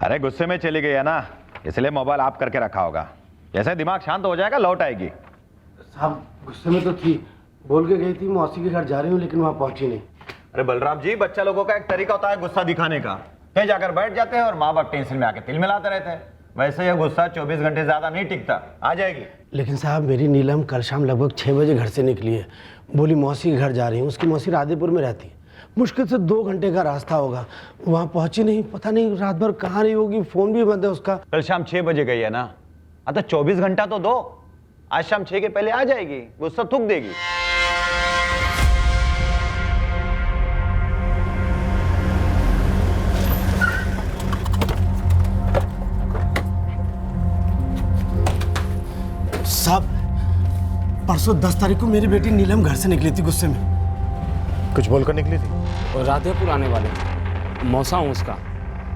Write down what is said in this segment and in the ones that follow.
अरे गुस्से में चली गई है ना, इसलिए मोबाइल ऑफ करके रखा होगा। जैसे दिमाग शांत हो जाएगा लौट आएगी। साहब गुस्से में तो थी, बोल के गई थी मौसी के घर जा रही हूँ, लेकिन वहाँ पहुंची नहीं। अरे बलराम जी, बच्चा लोगों का एक तरीका होता है गुस्सा दिखाने का। कहीं जाकर बैठ जाते हैं और माँ बाप टेंशन में आके तिल मिलाते रहते हैं। वैसे ये गुस्सा 24 घंटे ज्यादा नहीं टिकता, आ जाएगी। लेकिन साहब मेरी नीलम कल शाम लगभग 6 बजे घर से निकली है, बोली मौसी के घर जा रही हूँ। उसकी मौसी राधेपुर में रहती है, मुश्किल से 2 घंटे का रास्ता होगा। वहाँ पहुंची नहीं, पता नहीं रात भर कहाँ रही होगी, फोन भी बंद है उसका। कल शाम 6 बजे गई है ना, तो 24 घंटा तो दो। आज शाम 6 के पहले आ जाएगी, गुस्सा थूक देगी। साहब परसों 10 तारीख को मेरी बेटी नीलम घर से निकली थी गुस्से में। कुछ बोलकर निकली थी? और राधेपुर आने वाले थे, मौसा हूँ उसका,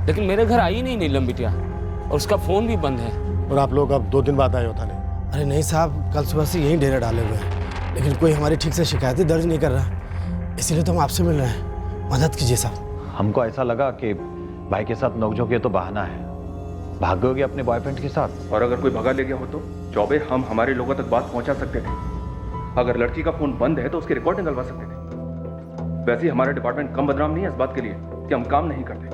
लेकिन मेरे घर आई नहीं नीलम बिटिया, और उसका फोन भी बंद है। और आप लोग अब 2 दिन बाद आए हो थाने? अरे नहीं साहब, कल सुबह से यहीं डेरा डाले हुए हैं, लेकिन कोई हमारी ठीक से शिकायतें दर्ज नहीं कर रहा, इसीलिए तो हम आपसे मिल रहे हैं। मदद कीजिए साहब। हमको ऐसा लगा कि भाई के साथ नोकझोंक ये तो बहाना है, भाग गए अपने बॉयफ्रेंड के साथ। और अगर कोई भगा ले गया हो तो चौबे हम हमारे लोगों तक बात पहुंचा सकते थे। अगर लड़की का फोन बंद है तो उसकी रिकॉर्ड निकलवा सकते थे। वैसे ही हमारा डिपार्टमेंट कम बदनाम नहीं है इस बात के लिए कि हम काम नहीं करते।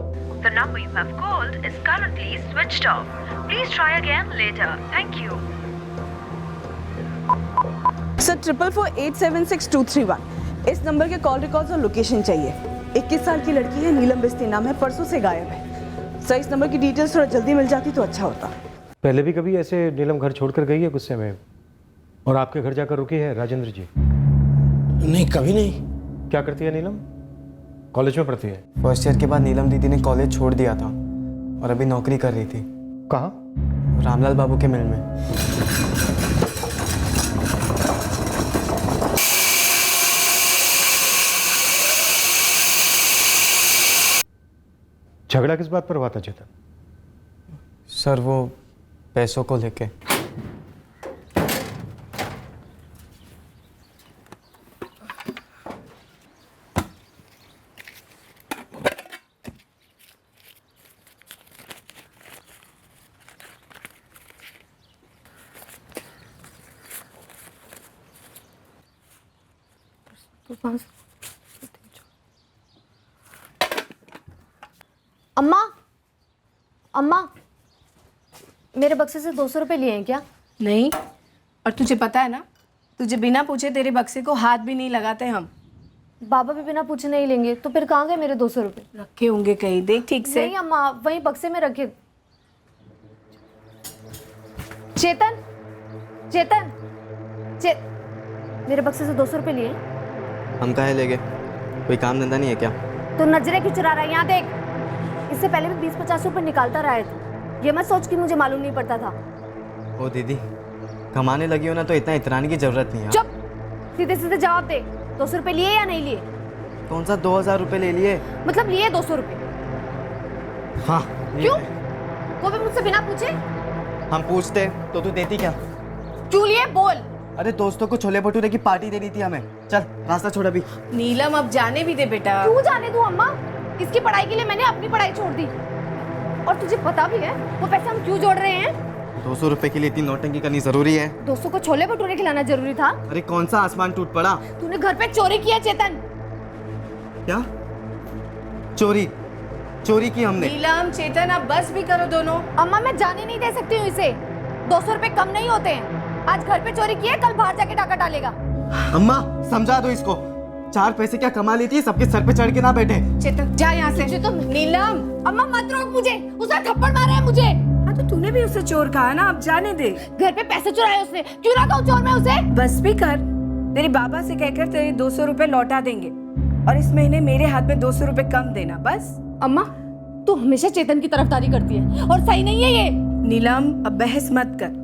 The number you have called is currently switched off. Please try again later. Thank you. Sir 444876231 इस नंबर के कॉल रिकॉर्ड्स और लोकेशन चाहिए। 21 साल की लड़की है, नीलम बिस्ती नाम है, परसों से गायब है। सर इस नंबर की डिटेल्स थोड़ा जल्दी मिल जाती तो अच्छा होता। पहले भी कभी ऐसे नीलम घर छोड़कर गई है गुस्से में और आपके घर जाकर रुकी है राजेंद्र जी? नहीं, कभी नहीं। क्या करती है नीलम? कॉलेज में पढ़ती है? फर्स्ट ईयर के बाद नीलम दीदी ने कॉलेज छोड़ दिया था और अभी नौकरी कर रही थी। कहाँ? रामलाल बाबू के मिल में। झगड़ा किस बात पर हुआ था चेतन? सर वो पैसों को लेके। अम्मा, अम्मा, मेरे बक्से से 200 रुपए लिए हैं क्या? नहीं, और तुझे पता है ना, तुझे बिना पूछे तेरे बक्से को हाथ भी नहीं लगाते हम। बाबा भी बिना पूछे नहीं लेंगे, तो फिर कहाँ गए मेरे 200 रुपए? रखे होंगे कहीं, देख ठीक से। नहीं अम्मा, वहीं बक्से में रखे। चेतन, चेतन, मेरे बक्से से 200 रुपए लिए? हम काहे ले गए? कोई काम धंधा नहीं है क्या? तो नजरें क्यों चुरा रहा है? यहाँ देख, इससे पहले भी 20-50 रुपए निकालता रहा है तू। ये मत सोच कि मुझे मालूम नहीं पड़ता था। ओ दीदी, कमाने लगी हो ना तो इतना इतराने की जरूरत नहीं है। चुप, सीधे सीधे जवाब दे। 200 रुपए लिए या नहीं लिए? कौन सा 2000 रुपए ले लिए? मतलब लिए 200 रुपए? हाँ। क्यों? वो भी मुझसे बिना पूछे? हम पूछते तो तू देती क्या? क्यों लिए? बोल। अरे दोस्तों को छोले भटूरे की पार्टी देनी थी हमें। चल रास्ता छोड़ अभी। नीलम अब जाने भी दे बेटा। क्यों जाने दूं अम्मा? इसकी पढ़ाई के लिए मैंने अपनी पढ़ाई छोड़ दी, और तुझे पता भी है वो पैसे हम क्यों जोड़ रहे हैं? 200 रुपए के लिए इतनी नौटंकी करनी जरूरी है? दोस्तों को छोले भटूरे खिलाना जरूरी था? अरे कौन सा आसमान टूट पड़ा? तूने घर पे चोरी किया चेतन। क्या चोरी? चोरी की हमने? नीलम, चेतन, अब बस भी करो दोनों। अम्मा मैं जाने नहीं दे सकती हूँ इसे। 200 रुपए कम नहीं होते हैं। आज घर पे चोरी किया, कल बाहर जाके डाका डालेगा। अम्मा समझा दो इसको, 4 पैसे क्या कमा लेती है, सबके सर पे चढ़ के ना बैठे। चेतन जा यहाँ से। तो नीलम, अम्मा मत रोक मुझे, उसने थप्पड़ मारा है मुझे। हाँ तो तूने भी उसे चोर कहा ना, अब जाने दे। घर पे पैसे चुराए उसने, क्यों ना कहूँ चोर मैं उसे? बस भी कर, तेरे बाबा से कहकर तेरे 200 रुपए लौटा देंगे, और इस महीने मेरे हाथ में 200 रुपए कम देना बस। अम्मा तू हमेशा चेतन की तरफदारी करती है, और सही नहीं है ये। नीलम अब बहस मत कर,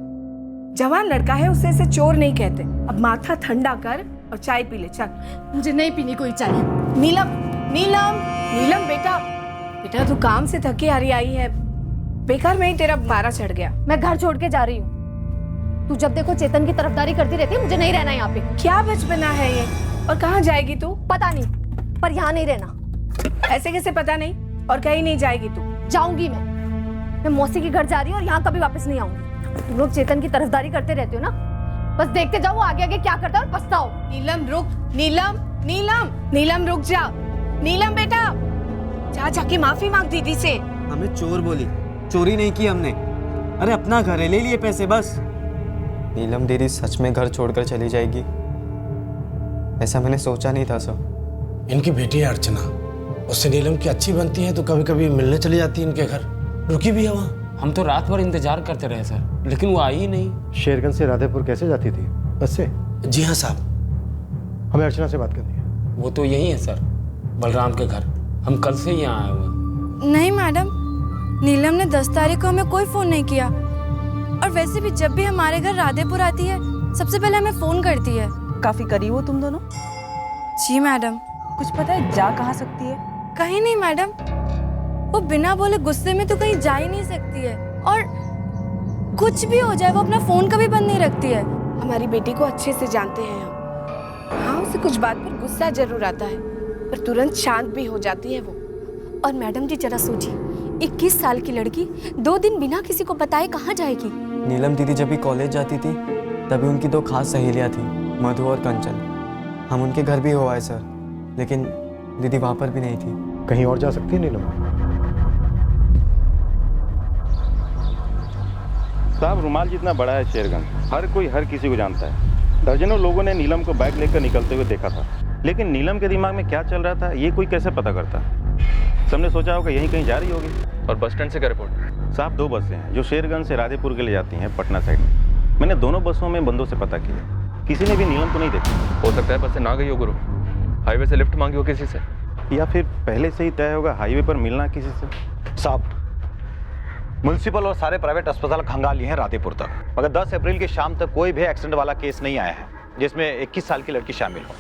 जवान लड़का है, उसे ऐसे चोर नहीं कहते। अब माथा ठंडा कर और चाय पी ले। चल। मुझे नहीं पीनी कोई चाय। नीलम, नीलम, नीलम बेटा, बेटा तू काम से थकी हारी आई है, बेकार में ही तेरा पारा चढ़ गया। मैं घर छोड़ के जा रही हूँ। तू जब देखो चेतन की तरफदारी करती रहती है, मुझे नहीं रहना यहाँ पे। क्या बचपना है ये? और कहाँ जाएगी तू? पता नहीं, पर यहाँ नहीं रहना। ऐसे कैसे पता नहीं? और कहीं नहीं जाएगी तू? जाऊंगी मैं। मैं मौसी के घर जा रही हूँ और यहाँ कभी वापस नहीं आऊंगी। तुम लोग चेतन की तरफदारी करते रहते हो ना, बस देखते जाओ वो आगे आगे क्या करता है और पछताओ। नीलम रुक, नीलम नीलम नीलम रुक जा। नीलम बेटा जा जाके माफी मांग दीदी से। हमें चोर बोली, चोरी नहीं की हमने। अरे अपना घर है, ले लिए पैसे बस। नीलम दीदी सच में घर छोड़कर चली जाएगी, ऐसा मैंने सोचा नहीं था सर। इनकी बेटी है अर्चना, उससे नीलम की अच्छी बनती है तो कभी कभी मिलने चली जाती है इनके घर, रुकी भी है वहाँ। हम तो रात भर इंतजार करते रहे सर, लेकिन वो आई ही नहीं। शेरगंज से राधेपुर कैसे जाती थी? बस से? जी हाँ साहब। हमें अर्चना से बात करनी है। वो तो यही है सर, बलराम के घर। हम कल से यहाँ आए हुए। नहीं मैडम, नीलम ने 10 तारीख को हमें कोई फोन नहीं किया, और वैसे भी जब भी हमारे घर राधेपुर आती है सबसे पहले हमें फोन करती है। काफी करीब हो तुम दोनों। जी मैडम। कुछ पता है जा कहाँ सकती है? कहीं नहीं मैडम, वो बिना बोले गुस्से में तो कहीं जा ही नहीं सकती है, और कुछ भी हो जाए वो अपना फोन कभी बंद नहीं रखती है। हमारी बेटी को अच्छे से जानते हैं हम। हाँ, उसे कुछ बात पर गुस्सा जरूर आता है, पर तुरंत शांत भी हो जाती है वो। और मैडम जी जरा सोचिए, 21 साल की लड़की 2 दिन बिना किसी को बताए कहाँ जाएगी? नीलम दीदी जब भी कॉलेज जाती थी तभी उनकी 2 खास सहेलियां थी, मधु और कंचन। हम उनके घर भी हो आए सर, लेकिन दीदी वहाँ पर भी नहीं थी। कहीं और जा सकती है नीलम? साहब रुमाल जितना बड़ा है शेरगंज, हर कोई हर किसी को जानता है। दर्जनों लोगों ने नीलम को बैग लेकर निकलते हुए देखा था, लेकिन नीलम के दिमाग में क्या चल रहा था ये कोई कैसे पता करता? सबने सोचा होगा यहीं कहीं जा रही होगी। और बस स्टैंड से क्या रिपोर्ट? साहब 2 बसें हैं जो शेरगंज से राधेपुर के लिए जाती हैं पटना साइड में। मैंने दोनों बसों में बंदों से पता किया, किसी ने भी नीलम को नहीं देखा। हो सकता है बस से ना गई हो गुरु, हाईवे से लिफ्ट मांगी हो किसी से, या फिर पहले से ही तय होगा हाईवे पर मिलना किसी से। साहब म्युनिसिपल और सारे प्राइवेट अस्पताल खंगाल लिए हैं राधेपुर तक, मगर 10 अप्रैल की शाम तक कोई भी एक्सीडेंट वाला केस नहीं आया है जिसमें 21 साल की लड़की शामिल हो।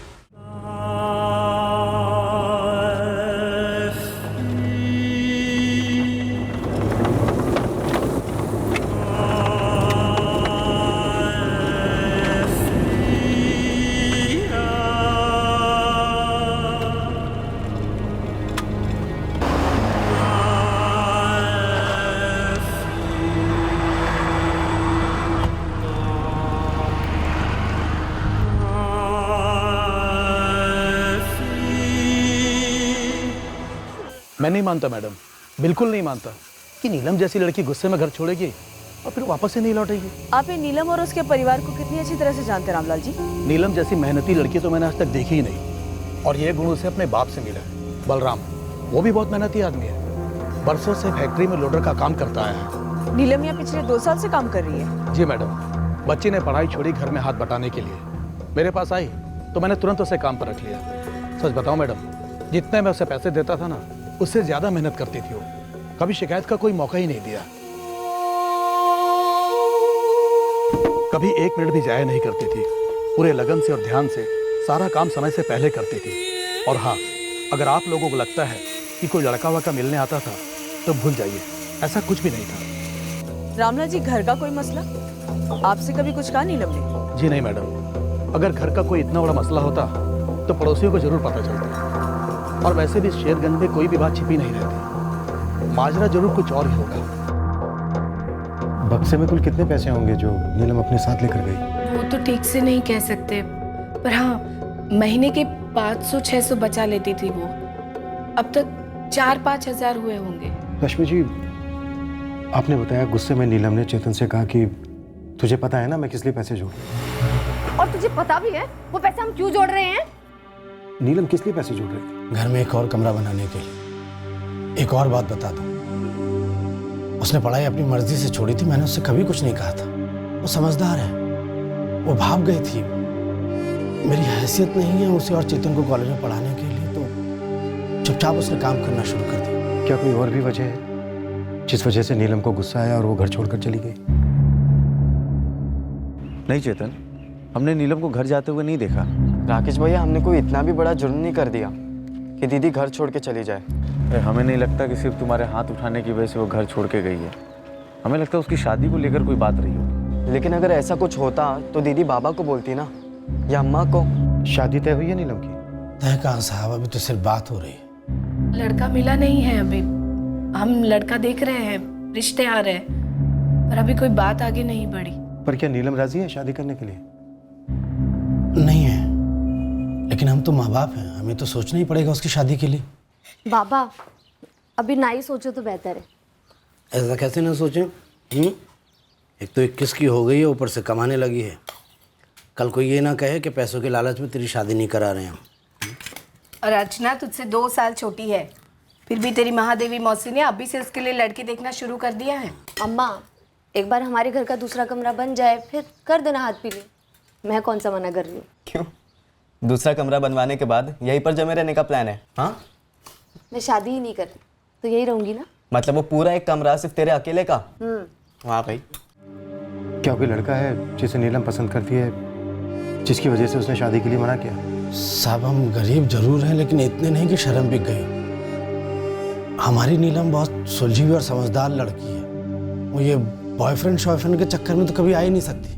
मैं नहीं मानता मैडम, बिल्कुल नहीं मानता कि नीलम जैसी लड़की गुस्से में घर छोड़ेगी और फिर वापस से नहीं लौटेगी। आप ये नीलम और उसके परिवार को कितनी अच्छी तरह से जानते हैं रामलाल जी? नीलम जैसी मेहनती लड़की तो मैंने आज तक देखी ही नहीं, और ये गुण उसे अपने बाप से मिला है, बलराम। वो भी बहुत मेहनती आदमी है, बरसों से फैक्ट्री में लोडर का काम करता आया है। नीलम यहाँ पिछले 2 साल से काम कर रही है? जी मैडम, बच्ची ने पढ़ाई छोड़ी घर में हाथ बटाने के लिए मेरे पास आई तो मैंने तुरंत उसे काम पर रख लिया। सच बताऊं मैडम, जितने मैं उसे पैसे देता था ना, उससे ज्यादा मेहनत करती थी वो, कभी शिकायत का कोई मौका ही नहीं दिया, कभी 1 मिनट भी जाया नहीं करती थी। पूरे लगन से और ध्यान से सारा काम समय से पहले करती थी। और हाँ, अगर आप लोगों को लगता है कि कोई लड़का वड़का मिलने आता था तो भूल जाइए, ऐसा कुछ भी नहीं था। रामलाल जी, घर का कोई मसला आपसे कभी कुछ कहा नीलम ने? जी नहीं मैडम, अगर घर का कोई इतना बड़ा मसला होता तो पड़ोसियों को जरूर पता चलता, और वैसे भी शेरगंज में कोई भी बात छिपी नहीं रहती, माजरा जरूर कुछ और ही होगा। बक्से में कुल कितने पैसे होंगे जो नीलम अपने साथ लेकर गई? वो तो ठीक से नहीं कह सकते, पर हाँ, महीने के 500-600 बचा लेती थी वो। अब तक 4-5 हज़ार हुए होंगे। रश्मि जी, आपने बताया गुस्से में नीलम ने चेतन से कहा कि तुझे पता है ना मैं किस लिए पैसे जोड़ू? और तुझे पता भी है वो पैसे हम क्यों जोड़ रहे हैं? नीलम किस लिए पैसे जोड़ रही थी? घर में एक और कमरा बनाने के लिए। एक और बात बता दूं, उसने पढ़ाई अपनी मर्जी से छोड़ी थी, मैंने उससे कभी कुछ नहीं कहा था। वो समझदार है, वो भाग गई थी। मेरी हैसियत नहीं है उसे और चेतन को कॉलेज में पढ़ाने के लिए, तो चुपचाप उसने काम करना शुरू कर दिया। क्या कोई और भी वजह है जिस वजह से नीलम को गुस्सा आया और वो घर छोड़कर चली गई? नहीं चेतन, हमने नीलम को घर जाते हुए नहीं देखा। राकेश भैया, हमने कोई इतना भी बड़ा जुर्म नहीं कर दिया कि दीदी घर छोड़ के चली जाए। हमें नहीं लगता कि सिर्फ तुम्हारे हाथ उठाने की वजह से वो घर छोड़ के गई है। हमें लगता है उसकी शादी को लेकर कोई बात रही होगी। लेकिन अगर ऐसा कुछ होता तो दीदी बाबा को बोलती ना, या अम्मा को। शादी तय हुई है नीलम की? तय कहाँ साहब, अभी तो सिर्फ बात हो रही है। लड़का मिला नहीं है अभी, हम लड़का देख रहे हैं। रिश्ते आ रहे हैं, पर अभी कोई बात आगे नहीं बढ़ी। पर क्या नीलम राजी है शादी करने के लिए? नहीं है, लेकिन हम तो माँ बाप हैं, हमें तो सोचना ही पड़ेगा उसकी शादी के लिए। बाबा अभी ना ही सोचो तो बेहतर है। ऐसा कैसे ना सोचें? एक तो 21 की हो गई है, ऊपर से कमाने लगी है। कल कोई ये ना कहे कि पैसों के लालच में तेरी शादी नहीं करा रहे हैं। और अर्चना तुझसे 2 साल छोटी है, फिर भी तेरी महादेवी मौसी ने अभी से उसके लिए लड़की देखना शुरू कर दिया है। अम्मा एक बार हमारे घर का दूसरा कमरा बन जाए फिर कर देना हाथ पीले। मैं कौन सा मना कर रही हूँ। क्यों? दूसरा कमरा बनवाने के बाद यहीं पर जमे रहने का प्लान है? हाँ, मैं शादी ही नहीं करती तो यही रहूंगी ना। मतलब वो पूरा एक कमरा सिर्फ तेरे अकेले का? वाह भाई। क्या कोई लड़का है जिसे नीलम पसंद करती है, जिसकी वजह से उसने शादी के लिए मना किया? साहब हम गरीब जरूर हैं, लेकिन इतने नहीं कि शर्म बिक गई। हमारी नीलम बहुत सुलझी हुई और समझदार लड़की है। वो ये बॉयफ्रेंड शॉयफ्रेंड के चक्कर में तो कभी आ ही नहीं सकती।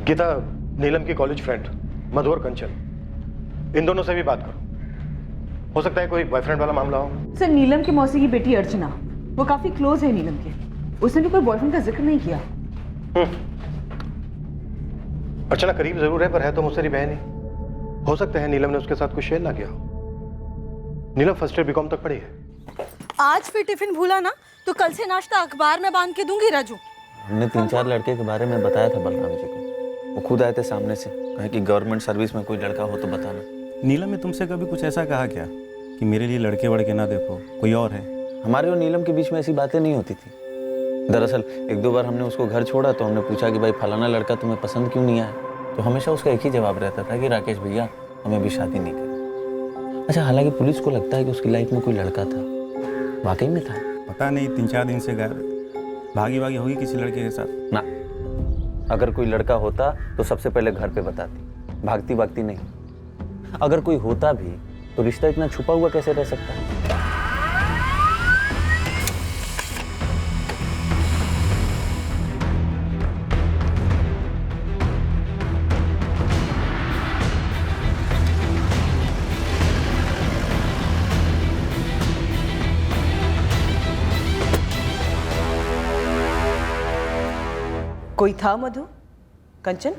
गीता, नीलम की कॉलेज फ्रेंड मधु और कंचन, इन दोनों से भी बात करो। हो सकता है कोई बॉयफ्रेंड वाला मामला हो। सर नीलम की मौसी की बेटी अर्चना, वो काफी क्लोज है नीलम के, उसने भी कोई बॉयफ्रेंड का जिक्र नहीं किया। अर्चना करीब जरूर है, पर है तो मुझसे बहन ही। हो सकता है नीलम ने उसके साथ कुछ शेयर ना किया हो। नीलम फर्स्ट ईयर बीकॉम तक पढ़ी है। आज फिर टिफिन भूला ना तो कल से नाश्ता अखबार में बांध के दूंगी राजू। हमने 3-4 लड़के के बारे में बताया था बलराम जी को, वो खुद आए थे सामने से, कहे कि गवर्नमेंट सर्विस में कोई लड़का हो तो बताना। नीलम ने तुमसे कभी कुछ ऐसा कहा क्या कि मेरे लिए लड़के वड़के ना देखो, कोई और है? हमारे और नीलम के बीच में ऐसी बातें नहीं होती थी। दरअसल 1-2 बार हमने उसको घर छोड़ा तो हमने पूछा कि भाई फलाना लड़का तुम्हें पसंद क्यों नहीं आया, तो हमेशा उसका एक ही जवाब रहता था कि राकेश भैया हमें अभी शादी नहीं करनी। अच्छा, हालांकि पुलिस को लगता है कि उसकी लाइफ में कोई लड़का था, वाकई में था? पता नहीं, 3-4 दिन से गायब, भागी होगी किसी लड़के के साथ ना। अगर कोई लड़का होता तो सबसे पहले घर पे बताती, भागती नहीं। अगर कोई होता भी तो रिश्ता इतना छुपा हुआ कैसे रह सकता है? कोई था मधु? कंचन?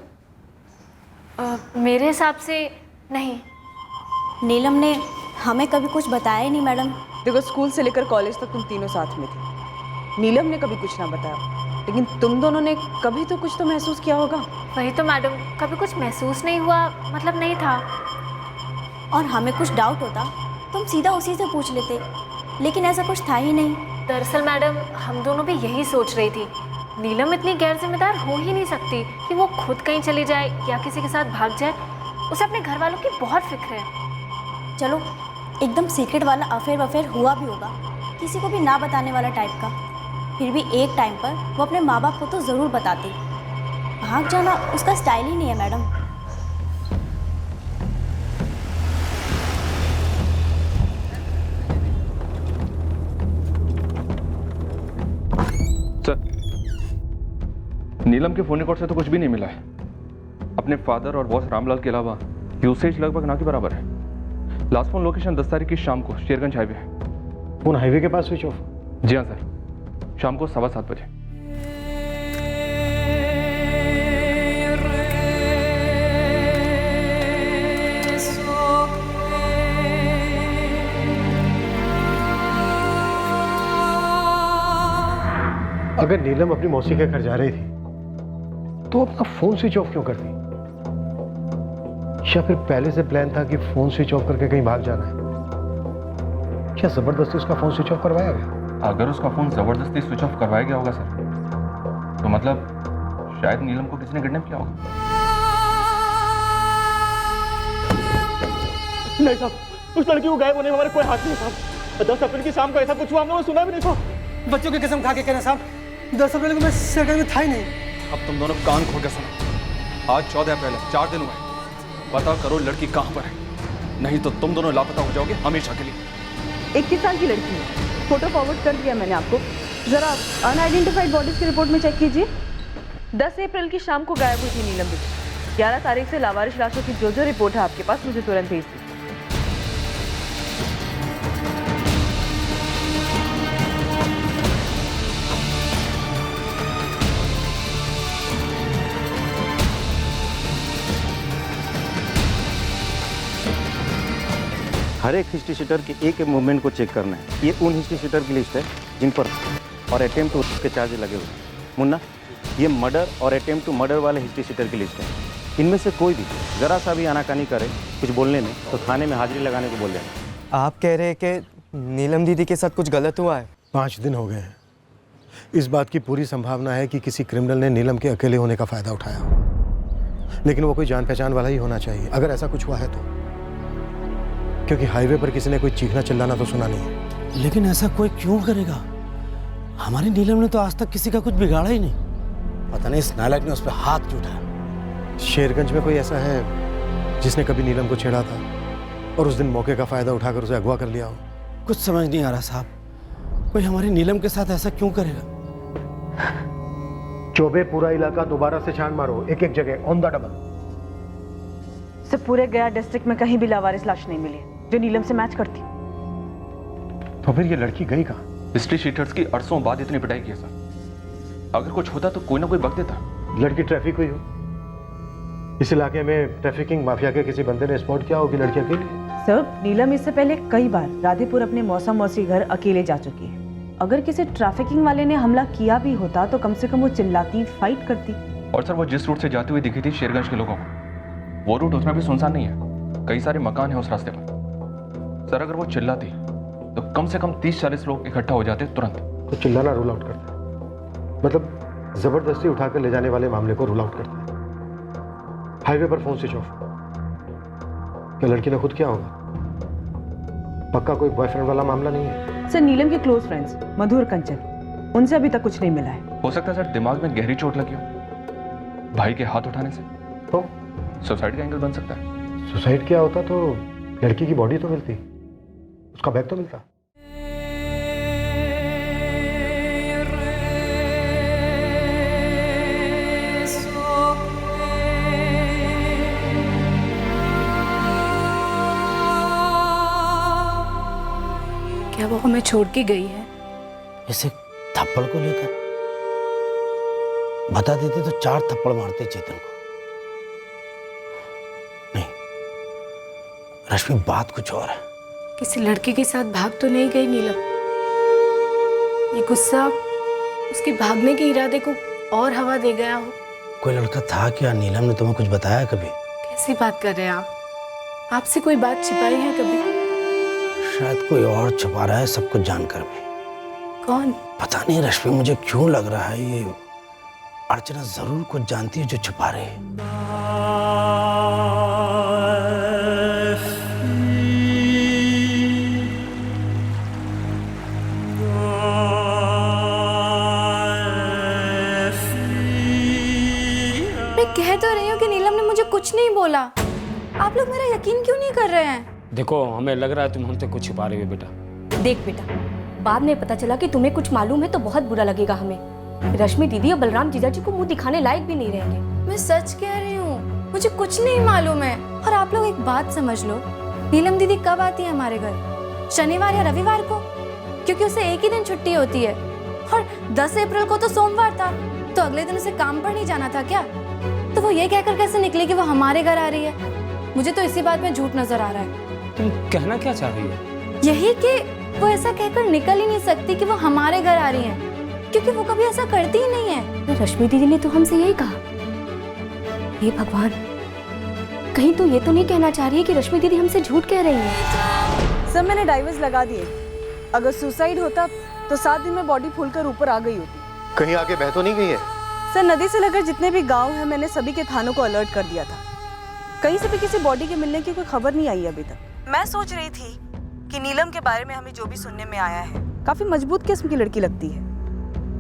मेरे हिसाब से नहीं। नीलम ने हमें कभी कुछ बताया ही नहीं मैडम। देखो स्कूल से लेकर कॉलेज तक तुम तीनों साथ में थे, नीलम ने कभी कुछ ना बताया, लेकिन तुम दोनों ने कभी तो कुछ तो महसूस किया होगा। वही तो मैडम, कभी कुछ महसूस नहीं हुआ, मतलब नहीं था। और हमें कुछ डाउट होता तुम सीधा उसी से पूछ लेते, लेकिन ऐसा कुछ था ही नहीं। दरअसल मैडम हम दोनों भी यही सोच रही थी, नीलम इतनी गैर जिम्मेदार हो ही नहीं सकती कि वो खुद कहीं चली जाए या किसी के साथ भाग जाए। उसे अपने घर वालों की बहुत फिक्र है। चलो एकदम सीक्रेट वाला अफेयर हुआ भी होगा, किसी को भी ना बताने वाला टाइप का, फिर भी एक टाइम पर वो अपने माँ बाप को तो ज़रूर बताती। भाग जाना उसका स्टाइल ही नहीं है मैडम। सर, नीलम के फोन रिकॉर्ड से तो कुछ भी नहीं मिला है। अपने फादर और बॉस रामलाल के अलावा यूसेज लगभग ना के बराबर है। लास्ट फोन लोकेशन 10 तारीख की शाम को शेरगंज हाईवे है। फोन हाईवे के पास स्विच ऑफ? जी हाँ सर, शाम को 7:15 बजे। अगर नीलम अपनी मौसी के घर जा रही थी तो अपना फोन स्विच ऑफ क्यों करती? या फिर पहले से प्लान था कि फोन स्विच ऑफ करके कहीं भाग जाना है? क्या जबरदस्ती उसका फोन स्विच ऑफ करवाया गया? अगर उसका फोन जबरदस्ती स्विच ऑफ करवाया गया होगा सर, तो मतलब शायद नीलम को किसी ने किडनैप किया होगा। नहीं साहब, उस लड़की को गायब होने में हमारे कोई हाथ नहीं साहब। 10 अप्रैल की शाम को ऐसा कुछ हुआ हमने सुना भी नहीं था। बच्चों की कसम खा के कहना साहब, 10 अप्रैल को मैं शेरगंज में था ही नहीं। अब तुम दोनों कान खोल के सुनो, आज 14 अप्रैल है, 4 दिन हुए। पता करो लड़की कहाँ पर है, नहीं तो तुम दोनों लापता हो जाओगे हमेशा के लिए। 21 साल की लड़की है, फोटो फॉरवर्ड कर दिया मैंने आपको, जरा अनआइडेंटिफाइड बॉडीज की रिपोर्ट में चेक कीजिए। 10 अप्रैल की शाम को गायब हुई थी नीलम बिटी। 11 तारीख से लावारिश लाशों की जो रिपोर्ट है आपके पास, मुझे तुरंत भेज दीजिए। हर एक हिस्ट्री शीटर के एक मूवमेंट को चेक करना है। ये उन हिस्ट्री शीटर की लिस्ट है जिन पर और अटेम्प्ट टू के चार्ज लगे हुए हैं। मुन्ना, ये मर्डर और अटेम्प्ट टू मर्डर वाले हिस्ट्री शीटर की लिस्ट है। इनमें से कोई भी ज़रा सा भी आनाकानी करे कुछ बोलने में तो थाने में हाजिरी लगाने को बोल देना। आप कह रहे हैं कि नीलम दीदी के साथ कुछ गलत हुआ है? 5 दिन हो गए हैं। इस बात की पूरी संभावना है कि किसी क्रिमिनल ने नीलम के अकेले होने का फ़ायदा उठाया, लेकिन वो कोई जान पहचान वाला ही होना चाहिए अगर ऐसा कुछ हुआ है तो, क्योंकि हाईवे पर किसी ने कोई चीखना चिल्लाना तो सुना नहीं है। लेकिन ऐसा कोई क्यों करेगा? हमारी नीलम ने तो आज तक किसी का कुछ बिगाड़ा ही नहीं। पता नहीं इस नालायक ने उस पर हाथ क्यों उठाया। शेरगंज में कोई ऐसा है जिसने कभी नीलम को छेड़ा था और उस दिन मौके का फ़ायदा उठाकर उसे अगवा कर लिया हो? कुछ समझ नहीं आ रहा साहब, कोई हमारी नीलम के साथ ऐसा क्यों करेगा? चौबे पूरा इलाका दोबारा से छान मारो, एक एक जगह ऑन द डबल। सिर्फ पूरे गया डिस्ट्रिक्ट में कहीं भी लावारिस लाश नहीं मिली जो नीलम से मैच करती। तो फिर ये लड़की गई कहाँ? हिस्ट्री शीटर्स की अरसों बाद इतनी पिटाई की है सर। अगर कुछ होता तो कोई ना कोई बक देता। लड़की ट्रैफिक हुई हो, इस इलाके में ट्रैफिकिंग माफिया के किसी बंदे ने स्पॉट किया होगी लड़की अकेली। सर, नीलम इससे पहले कई बार राधेपुर अपने मौसा मौसी घर अकेले जा चुकी है। अगर किसी ट्रैफिकिंग वाले ने हमला किया भी होता तो कम से कम वो चिल्लाती, फाइट करती। और सर वो जिस रूट से जाती हुई दिखी थी शेरगंज के लोगों को, वो रूट उतना भी सुनसान नहीं है। कई सारे मकान हैं उस रास्ते पर। सर अगर वो चिल्लाती तो कम से कम 30-40 लोग इकट्ठा हो जाते तुरंत। तो चिल्लाना रूल आउट करता है, मतलब जबरदस्ती उठाकर ले जाने वाले मामले को रूल आउट करता है। हाईवे पर फोन स्विच ऑफ, क्या लड़की ने खुद किया होगा? पक्का कोई बॉयफ्रेंड वाला मामला नहीं है। सर, नीलम के क्लोज फ्रेंड्स मधु और कंचन, उनसे अभी तक कुछ नहीं मिला है। हो सकता है सर दिमाग में गहरी चोट लगी हो भाई के हाथ उठाने से, तो सुसाइड का एंगल बन सकता है। सुसाइड किया होता तो लड़की की बॉडी तो मिलती, उसका बैग तो मिलता। क्या वो हमें छोड़ के गई है? इसे थप्पड़ को लेकर बता देते तो 4 थप्पड़ मारते चेतन को। नहीं रश्मि, बात कुछ और है। किसी लड़के के साथ भाग तो नहीं गई नीलम? ये गुस्सा उसके भागने के इरादे को और हवा दे गया हो। कोई लड़का था क्या? नीलम ने तुम्हें कुछ बताया कभी? कैसी बात कर रहे हैं आप? आपसे कोई बात छिपाई है कभी? शायद कोई और छुपा रहा है सब कुछ जानकर भी। कौन? पता नहीं रश्मि, मुझे क्यों लग रहा है ये अर्चना जरूर कुछ जानती है जो छुपा रही है। मैं कह तो रही हूँ कि नीलम ने मुझे कुछ नहीं बोला। आप लोग मेरा यकीन क्यों नहीं कर रहे हैं? देखो, हमें लग रहा है तुम हमसे कुछ छुपा रही हो बेटा। देख बेटा, बाद में पता चला कि तुम्हें कुछ मालूम है तो बहुत बुरा लगेगा हमें। रश्मि दीदी और बलराम जीजाजी को मुंह दिखाने लायक भी नहीं रहेंगे। मैं सच कह रही हूँ, मुझे कुछ नहीं मालूम है। और आप लोग एक बात समझ लो, नीलम दीदी कब आती है हमारे घर? शनिवार या रविवार को, क्योंकि उसे एक ही दिन छुट्टी होती है। और 10 अप्रैल को तो सोमवार था, तो अगले दिन उसे काम पर नहीं जाना था क्या? तो वो ये कहकर कैसे निकली कि वो हमारे घर आ रही है? मुझे तो इसी बात में झूठ नजर आ रहा है। तुम कहना क्या चाह रही हो? यही कि वो ऐसा कहकर निकल ही नहीं सकती कि वो हमारे घर आ रही है, क्योंकि वो कभी ऐसा करती ही नहीं है। रश्मि दीदी ने तो हमसे यही कहा। हे भगवान, कहीं तो ये तो नहीं कहना चाह रही है कि रश्मि दीदी हमसे झूठ कह रही है? सर, मैंने डाइवर्स लगा दिए। अगर सुसाइड होता तो 7 दिन में बॉडी फूलकर ऊपर आ गई होती। कहीं आगे बह तो नहीं गई है? सर, नदी से लगकर जितने भी गांव हैं, मैंने सभी के थानों को अलर्ट कर दिया था। कहीं से भी किसी बॉडी के मिलने की कोई खबर नहीं आई अभी तक। मैं सोच रही थी कि नीलम के बारे में हमें जो भी सुनने में आया है, काफी मजबूत किस्म की लड़की लगती है।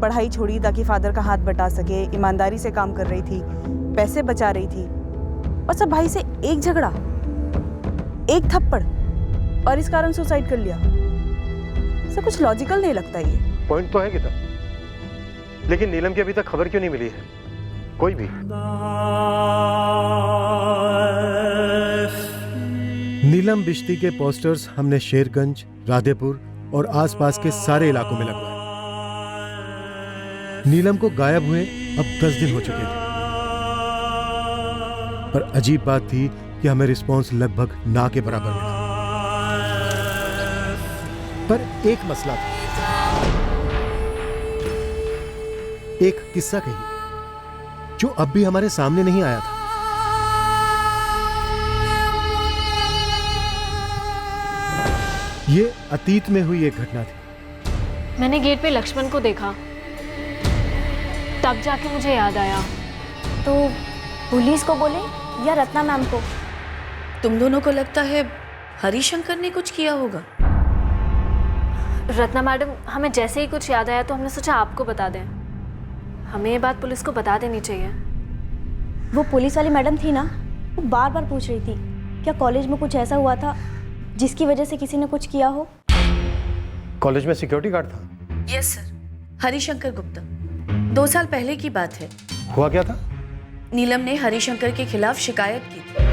पढ़ाई छोड़ी ताकि फादर का हाथ बटा सके, ईमानदारी से काम कर रही थी, पैसे बचा रही थी, और सब भाई से एक झगड़ा, एक थप्पड़, और इस कारण सुसाइड कर लिया। सब कुछ लॉजिकल नहीं लगता ये। पॉइंट तो है गीता, लेकिन नीलम की अभी तक खबर क्यों नहीं मिली है कोई भी? नीलम बिश्ती के पोस्टर्स हमने शेरगंज, राधेपुर और आसपास के सारे इलाकों में लगवाए। नीलम को गायब हुए अब 10 दिन हो चुके थे, पर अजीब बात थी कि हमें रिस्पांस लगभग ना के बराबर मिला। पर एक मसला था, एक किस्सा कही जो अब भी हमारे सामने नहीं आया था। ये अतीत में हुई एक घटना थी। मैंने गेट पे लक्ष्मण को देखा, तब जाके मुझे याद आया। तो पुलिस को बोले या रत्ना मैम को? तुम दोनों को लगता है हरिशंकर ने कुछ किया होगा? रत्ना मैडम, हमें जैसे ही कुछ याद आया तो हमने सोचा आपको बता दें। हमें ये बात पुलिस को बता देनी चाहिए। वो पुलिस वाली मैडम थी ना, वो बार बार पूछ रही थी क्या कॉलेज में कुछ ऐसा हुआ था जिसकी वजह से किसी ने कुछ किया हो। कॉलेज में सिक्योरिटी गार्ड था? Yes sir, Harishankar Gupta. 2 साल पहले की बात है। हुआ क्या था? नीलम ने हरिशंकर के खिलाफ शिकायत की थी।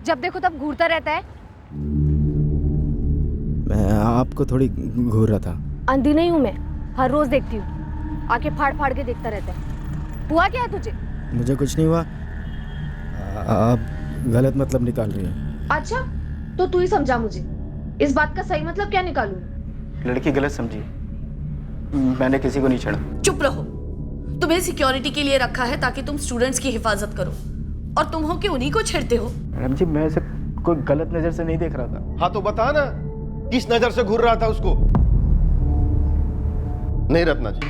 जब देखो तब घूरता रहता है। मैं आपको थोड़ी घूर रहा था। अंधी नहीं हूँ मैं, हर रोज देखती हूँ। आके फाड़ फाड़ के देखता रहता है। हुआ क्या है तुझे? मुझे कुछ नहीं हुआ। आप गलत मतलब निकाल रही हैं। अच्छा, तो तू ही समझा मुझे। इस बात का सही मतलब क्या निकालूं? लड़की गलत समझी, मैंने किसी को नहीं छेड़ा। चुप रहो। तुम्हें सिक्योरिटी के लिए रखा है ताकि तुम स्टूडेंट्स की हिफाजत करो, और तुम हो कि उन्हीं को छेड़ते हो। मैडम जी, मैं इसे कोई गलत नजर से नहीं देख रहा था। हाँ तो बता ना, किस नजर से घूर रहा था उसको? नहीं रत्ना जी,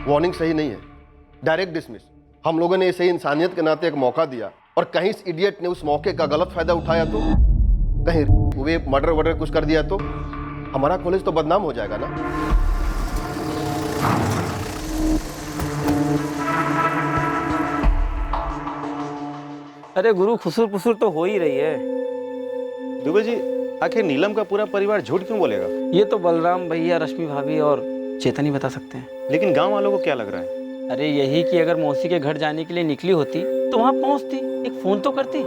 वार्निंग सही नहीं है, डायरेक्ट डिसमिस। हम लोगों ने इसे इंसानियत के नाते एक मौका दिया और कहीं इस इडियट ने उस मौके का गलत फायदा उठाया तो, कहीं वे मर्डर वर्डर कुछ कर दिया तो हमारा कॉलेज तो बदनाम हो जाएगा ना। अरे गुरु, खुसुर पुसुर तो हो ही रही है। दुबे जी, आखिर नीलम का पूरा परिवार झूठ क्यों बोलेगा? ये तो बलराम भैया, रश्मि भाभी और चेतन ही बता सकते हैं। लेकिन गांव वालों को क्या लग रहा है? अरे यही कि अगर मौसी के घर जाने के लिए निकली होती तो वहां पहुंचती, एक फोन तो करती।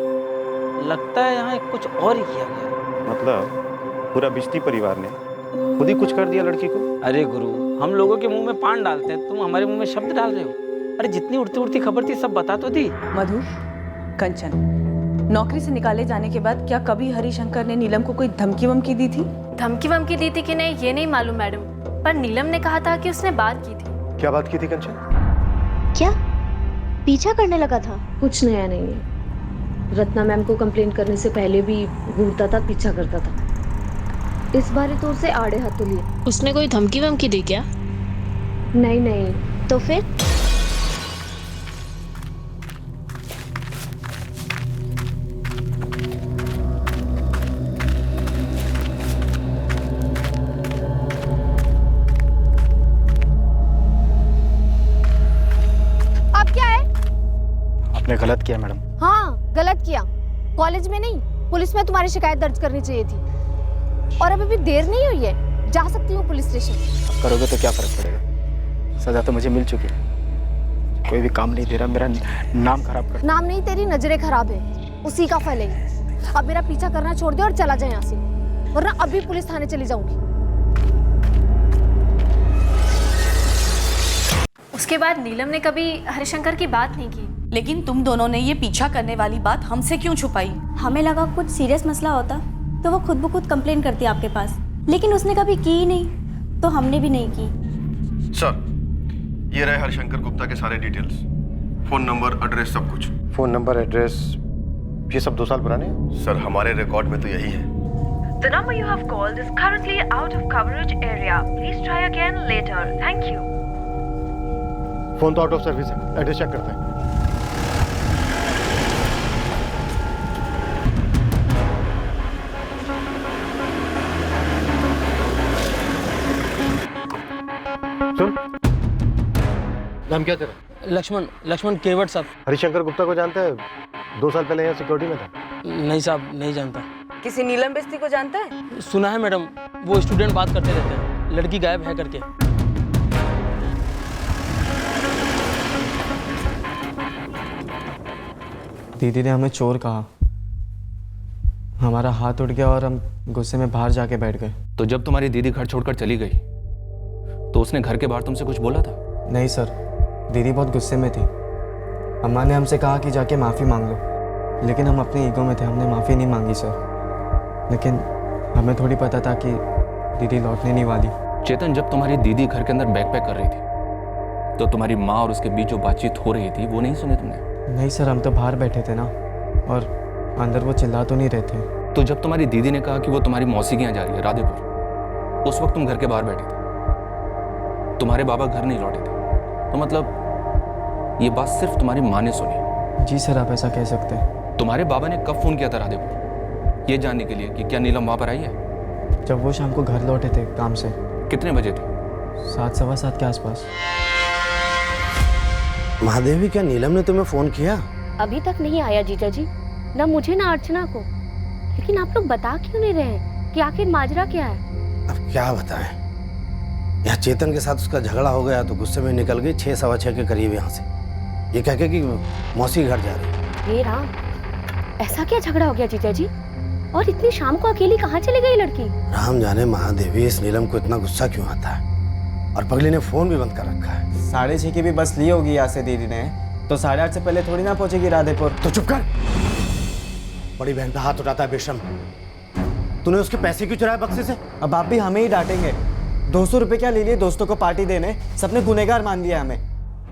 लगता है यहाँ कुछ और ही किया गया। मतलब पूरा बिश्ती परिवार ने खुद ही कुछ कर दिया लड़की को? अरे गुरु, हम लोगों के मुंह में पान डालते हैं, तुम हमारे मुंह में शब्द डाल रहे हो। अरे जितनी उड़ती उड़ती खबर थी सब बता तो दी। मधु, कंचन, नौकरी से निकाले जाने के बाद क्या कभी हरिशंकर ने नीलम को कोई धमकी वमकी दी थी? धमकी वमकी दी थी कि नहीं ये नहीं मालूम मैडम, पर नीलम ने कहा था कि उसने बात की थी। क्या बात की थी कंचन? क्या पीछा करने लगा था? कुछ नया नहीं है। रत्ना मैम को कंप्लेंट करने से पहले भी घूरता था, पीछा करता था। इस बार तो उसे आड़े हाथों लिए। उसने कोई धमकी वमकी दी क्या? नहीं नहीं। तो फिर? आपने गलत किया मैडम। हाँ, गलत किया। कॉलेज में नहीं, पुलिस में तुम्हारी शिकायत दर्ज करनी चाहिए थी। और अभी भी देर नहीं हुई है, जा सकती हूँ पुलिस स्टेशन। अब करोगे तो क्या फर्क पड़ेगा? सजा तो मुझे मिल चुकी है। कोई भी काम नहीं दे रहा, मेरा नाम खराब कर। नाम नहीं, तेरी नजरें खराब है, उसी का फल है। अब मेरा पीछा करना छोड़ दे और चला जाए यहाँ से, वरना अभी पुलिस थाने चली जाऊंगी। उसके बाद नीलम ने कभी हरिशंकर की बात नहीं की। लेकिन तुम दोनों ने ये पीछा करने वाली बात हमसे क्यों छुपाई? हमें लगा कुछ सीरियस मसला होता तो वो खुद ब खुद कंप्लेन करती आपके पास, लेकिन उसने कभी की ही नहीं, तो हमने भी नहीं की। सर, ये रहे हरिशंकर गुप्ता के सारे डिटेल्स, फोन नंबर, एड्रेस, सब कुछ। फोन नंबर, एड्रेस, ये सब 2 साल पुराने हैं? सर, हमारे रिकॉर्ड में तो यही है। The number you have called is currently out of coverage area. Please try again later. Thank you. Phone तो आउट ऑफ सर्विस है, एड्रेस चेक करते हैं। सुन, नाम क्या तेरा? लक्ष्मण केवट साहब। हरिशंकर गुप्ता को जानते हैं? 2 साल पहले यहाँ सिक्योरिटी में था। नहीं साहब, नहीं जानता। किसी नीलम बेस्ती को जानता है? सुना है मैडम, वो स्टूडेंट बात करते रहते हैं, लड़की गायब है करके। दीदी ने हमें चोर कहा। हमारा हाथ उठ गया और हम गुस्से में बाहर जाके बैठ गए। तो जब तुम्हारी दीदी घर छोड़कर चली गई तो उसने घर के बाहर तुमसे कुछ बोला था? नहीं सर, दीदी बहुत गुस्से में थी। अम्मा ने हमसे कहा कि जाके माफ़ी मांग लो, लेकिन हम अपने ईगो में थे, हमने माफ़ी नहीं मांगी सर। लेकिन हमें थोड़ी पता था कि दीदी लौटने नहीं वाली। चेतन, जब तुम्हारी दीदी घर के अंदर बैकपैक कर रही थी तो तुम्हारी माँ और उसके बीच जो बातचीत हो रही थी वो नहीं सुनी तुमने? नहीं सर, हम तो बाहर बैठे थे ना, और अंदर वो चिल्ला तो नहीं रहे थे। तो जब तुम्हारी दीदी ने कहा कि वो तुम्हारी मौसी के यहाँ जा रही है राधेपुर, उस वक्त तुम घर के बाहर बैठे थे, तुम्हारे बाबा घर नहीं लौटे थे। तो मतलब ये बात सिर्फ तुम्हारी माँ ने सुनी? जी सर, आप ऐसा कह सकते हैं। तुम्हारे बाबा ने कब फोन किया था राधेपुर, ये जानने के लिए कि क्या नीलम वहाँ पर आई है? जब वो शाम को घर लौटे थे काम से। कितने बजे थे? 7, सवा 7 के आसपास। महादेवी, क्या नीलम ने तुम्हें फोन किया? अभी तक नहीं आया जीजा जी, ना मुझे ना अर्चना को। लेकिन आप लोग बता क्यों नहीं रहे कि आखिर माजरा क्या है? अब क्या बताएं, यहाँ चेतन के साथ उसका झगड़ा हो गया तो गुस्से में निकल गई 6, सवा 6 के करीब यहाँ से, ये कह के कि मौसी घर जा रही है। हे राम, ऐसा क्या झगड़ा हो गया जीजा जी? और इतनी शाम को अकेली कहाँ चली गई लड़की? राम जाने महादेवी, इस नीलम को इतना गुस्सा क्यों आता है। और पगली ने फोन भी बंद कर रखा है। 6:30 की भी बस ली होगी यहाँ से दीदी ने, तो 8:30 से पहले थोड़ी ना पहुंचेगी राधेपुर। तो चुप कर, बड़ी बहन पे हाथ उठाता है बेशर्म। तूने उसके पैसे क्यों चुराए बक्से से? अब आप भी हमें ही डांटेंगे। 200 रुपये क्या ले लिए दोस्तों को पार्टी देने, सबने गुनहगार मान लिया हमें।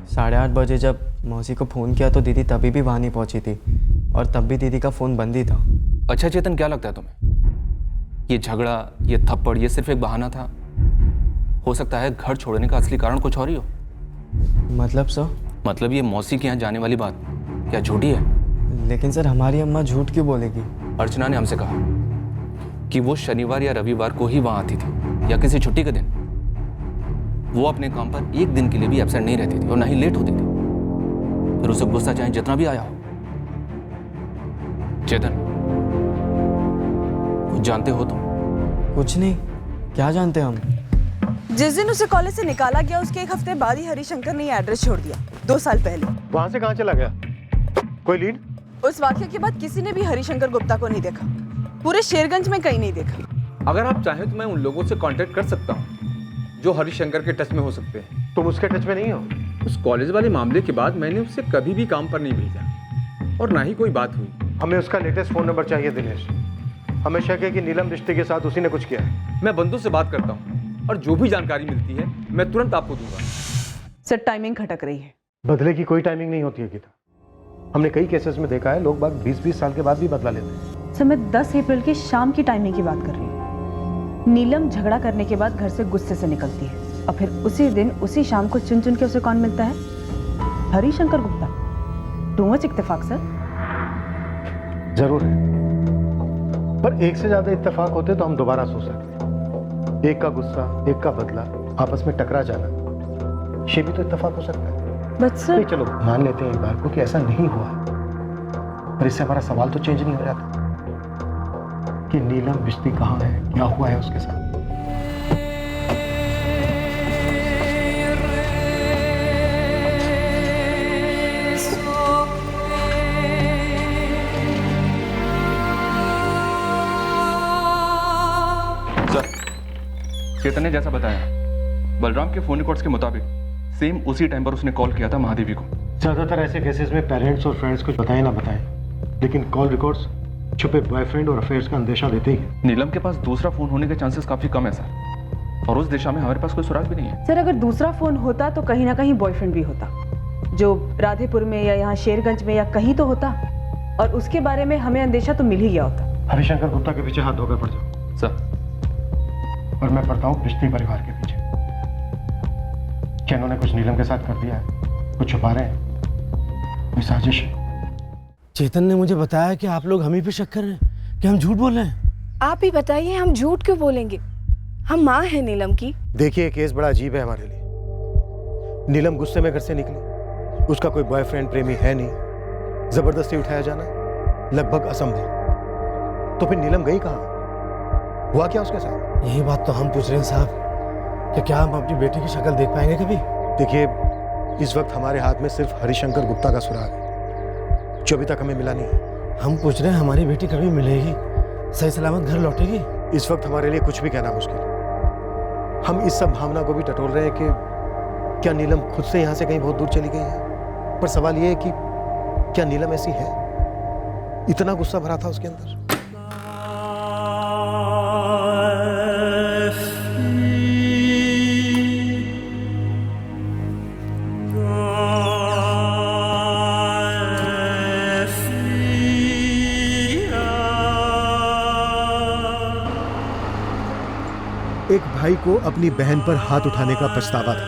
8:30 बजे जब मौसी को फ़ोन किया तो दीदी तभी भी वहाँ नहीं पहुँची थी, और तब भी दीदी का फ़ोन बंद ही था। अच्छा चेतन, क्या लगता है तुम्हें, ये झगड़ा, ये थप्पड़, ये सिर्फ एक बहाना था? हो सकता है घर छोड़ने का असली कारण कुछ और ही हो। मतलब सर? मतलब ये मौसी के यहाँ जाने वाली बात क्या झूठी है? लेकिन सर, हमारी अम्मा झूठ क्यों बोलेगी? अर्चना ने हमसे कहा कि वो शनिवार या रविवार को ही वहाँ आती थी, या किसी छुट्टी के दिन। वो अपने काम पर एक दिन के लिए भी एब्सेंट नहीं रहती थी और ना ही लेट होती थी, फिर उसे गुस्सा चाहे जितना भी आया हो। चेतन, कुछ जानते हो तुम? कुछ नहीं। क्या जानते हम? जिस दिन उसे कॉलेज से निकाला गया उसके 1 हफ्ते बाद ही हरिशंकर ने एड्रेस छोड़ दिया, 2 साल पहले। वहां से कहाँ चला गया? कोई लीड? उस वाक्य के बाद किसी ने भी हरिशंकर गुप्ता को नहीं देखा, पूरे शेरगंज में कहीं नहीं देखा। अगर आप चाहें तो मैं उन लोगों से कांटेक्ट कर सकता हूं जो हरिशंकर के टच में हो सकते हैं। तुम उसके टच में नहीं हो? उस कॉलेज वाले मामले के बाद मैंने उससे कभी भी काम पर नहीं भेजा और ना ही कोई बात हुई। हमें उसका लेटेस्ट फोन नंबर चाहिए दिनेश। हमें शक है कि नीलम रिश्ते के साथ उसी ने कुछ किया है। मैं बंधु से बात करता हूँ और जो भी जानकारी मिलती है मैं तुरंत आपको दूंगा। सर, टाइमिंग खटक रही है। बदले की कोई टाइमिंग नहीं होती है गीता। हमने कई केसेस में देखा है, लोग बाग 20-20 साल के बाद भी बदला लेते हैं। सर, मैं 10 अप्रैल की शाम की टाइमिंग की बात कर रही हूँ। नीलम झगड़ा करने के बाद घर से गुस्से से निकलती है और फिर उसी दिन उसी शाम को चुन चुन के उसे कौन मिलता है? हरिशंकर गुप्ता। टू मच इत्तेफाक सर। जरूर है, पर एक से ज्यादा इत्तेफाक होते तो हम दोबारा सोच सकते हैं। एक का गुस्सा, एक का बदला, आपस में टकरा जाना, ये भी तो इत्तेफाक हो सकता है। बट सर, नहीं, चलो मान लेते हैं एक बार को कि ऐसा नहीं हुआ, पर इससे हमारा सवाल तो चेंज नहीं हो जाता कि नीलम बिस्ती कहाँ है, क्या हुआ है उसके साथ। चेतन ने जैसा बताया, बलराम के फोन रिकॉर्ड्स के मुताबिक सेम उसी टाइम पर उसने कॉल किया था महादेवी को। ज्यादातर ऐसे केसेस में पेरेंट्स और फ्रेंड्स कुछ बताएं ना बताएं, लेकिन कॉल रिकॉर्ड्स छुपे बॉयफ्रेंड और अफेयर्स का अंदेशा देते ही हैं। नीलम के पास दूसरा फोन होने के चांसेस काफी कम है सर, और उस दिशा में हमारे पास कोई सुराग भी नहीं है। सर, अगर दूसरा फोन होता तो कहीं ना कहीं बॉयफ्रेंड भी होता, जो राधेपुर में या यहाँ शेरगंज में या कहीं तो होता, और उसके बारे में हमें अंदेशा तो मिल ही गया होता। हरिशंकर गुप्ता के पीछे हाथ धोकर पड़ जाओ सर। और मैं पढ़ता हूँ बिस्ती परिवार के पीछे। क्या इन्होंने कुछ नीलम के साथ कर दिया है, कुछ छुपा रहे हैं, कोई साजिश है? चेतन ने मुझे बताया कि आप लोग हम ही पे शक कर रहे हैं, कि हम झूठ बोल रहे हैं। आप ही बताइए, हम झूठ क्यों बोलेंगे? हम माँ हैं नीलम की। देखिए, केस बड़ा अजीब है हमारे लिए। नीलम गुस्से में घर से निकली, उसका कोई बॉयफ्रेंड प्रेमी है नहीं, जबरदस्ती उठाया जाना लगभग असंभव। तो फिर नीलम गई कहाँ, हुआ क्या उसके साथ? यही बात तो हम पूछ रहे हैं साहब, कि क्या हम अपनी बेटी की शक्ल देख पाएंगे कभी? देखिए, इस वक्त हमारे हाथ में सिर्फ हरिशंकर गुप्ता का सुराग है। जो अभी तक हमें मिला नहीं है। हम पूछ रहे हैं हमारी बेटी कभी मिलेगी, सही सलामत घर लौटेगी? इस वक्त हमारे लिए कुछ भी कहना मुश्किल है। हम इस संभावना को भी टटोल रहे हैं कि क्या नीलम खुद से यहाँ से कहीं बहुत दूर चली गई है। पर सवाल ये है कि क्या नीलम ऐसी है? इतना गुस्सा भरा था उसके अंदर। एक भाई को अपनी बहन पर हाथ उठाने का पछतावा था।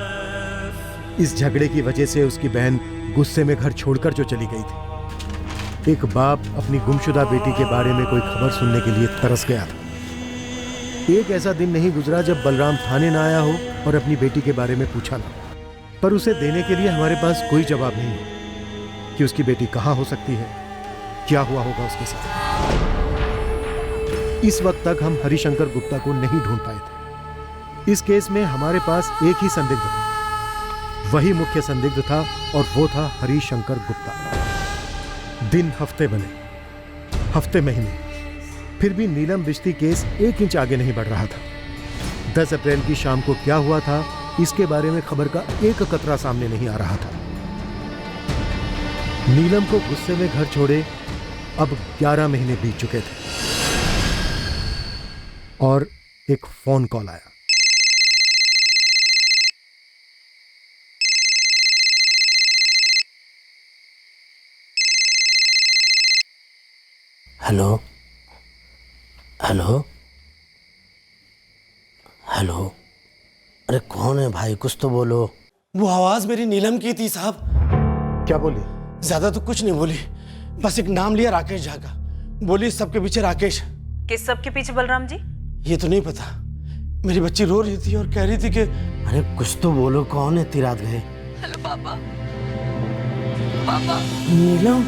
इस झगड़े की वजह से उसकी बहन गुस्से में घर छोड़कर जो चली गई थी। एक बाप अपनी गुमशुदा बेटी के बारे में कोई खबर सुनने के लिए तरस गया था। एक ऐसा दिन नहीं गुजरा जब बलराम थाने न आया हो और अपनी बेटी के बारे में पूछा ना, पर उसे देने के लिए हमारे पास कोई जवाब नहीं हो कि उसकी बेटी कहाँ हो सकती है, क्या हुआ होगा उसके साथ। इस वक्त तक हम हरिशंकर गुप्ता को नहीं ढूंढ पाए थे। इस केस में हमारे पास एक ही संदिग्ध था, वही मुख्य संदिग्ध था और वो था हरिशंकर गुप्ता। दिन हफ्ते बने, हफ्ते महीने, फिर भी नीलम बिश्ती केस 1 इंच आगे नहीं बढ़ रहा था। 10 अप्रैल की शाम को क्या हुआ था, इसके बारे में खबर का एक कतरा सामने नहीं आ रहा था। नीलम को गुस्से में घर छोड़े अब 11 महीने बीत चुके थे और एक फोन कॉल आया। हेलो हेलो हेलो, अरे कौन है भाई, कुछ तो बोलो। वो आवाज मेरी नीलम की थी साहब। क्या बोली? ज्यादा तो कुछ नहीं बोली, बस एक नाम लिया राकेश झा का। बोली सबके पीछे राकेश। किस सब के पीछे बलराम जी? ये तो नहीं पता, मेरी बच्ची रो रही थी और कह रही थी कि अरे कुछ तो बोलो, कौन है इतनी रात गए? हेलो पापा। पापा। नीलम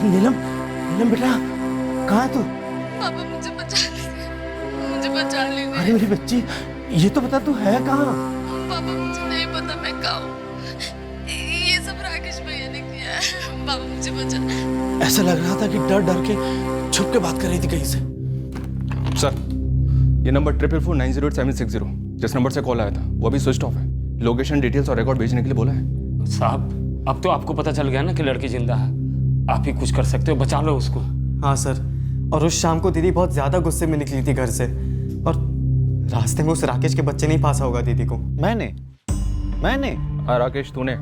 नीलम नीलम बेटा, कहाँ है तू? पापा मुझे बचा लीजिए, मुझे बचा लीजिए। अरे मेरी बच्ची, ये तो बता तू है कहाँ? पापा मुझे नहीं पता मैं कहाँ हूँ, ये सब राकेश भैया ने किया है। पापा मुझे बचा। ऐसा लग रहा था कि डर डर के छुप के बात कर रही थी कहीं से। सर, ये नंबर 444908760 जिस नंबर से कॉल आया था वो अभी स्विच ऑफ है। लोकेशन डिटेल्स और रिकॉर्ड भेजने के लिए बोला है। साहब, अब तो आपको पता चल गया ना कि लड़की जिंदा है, आप ही कुछ कर सकते हो, बचा लो उसको। हाँ सर, और उस शाम को दीदी बहुत ज़्यादा गुस्से में निकली थी घर से, और रास्ते में उस राकेश के बच्चे नहीं फांसा होगा दीदी को। मैंने राकेश तूने,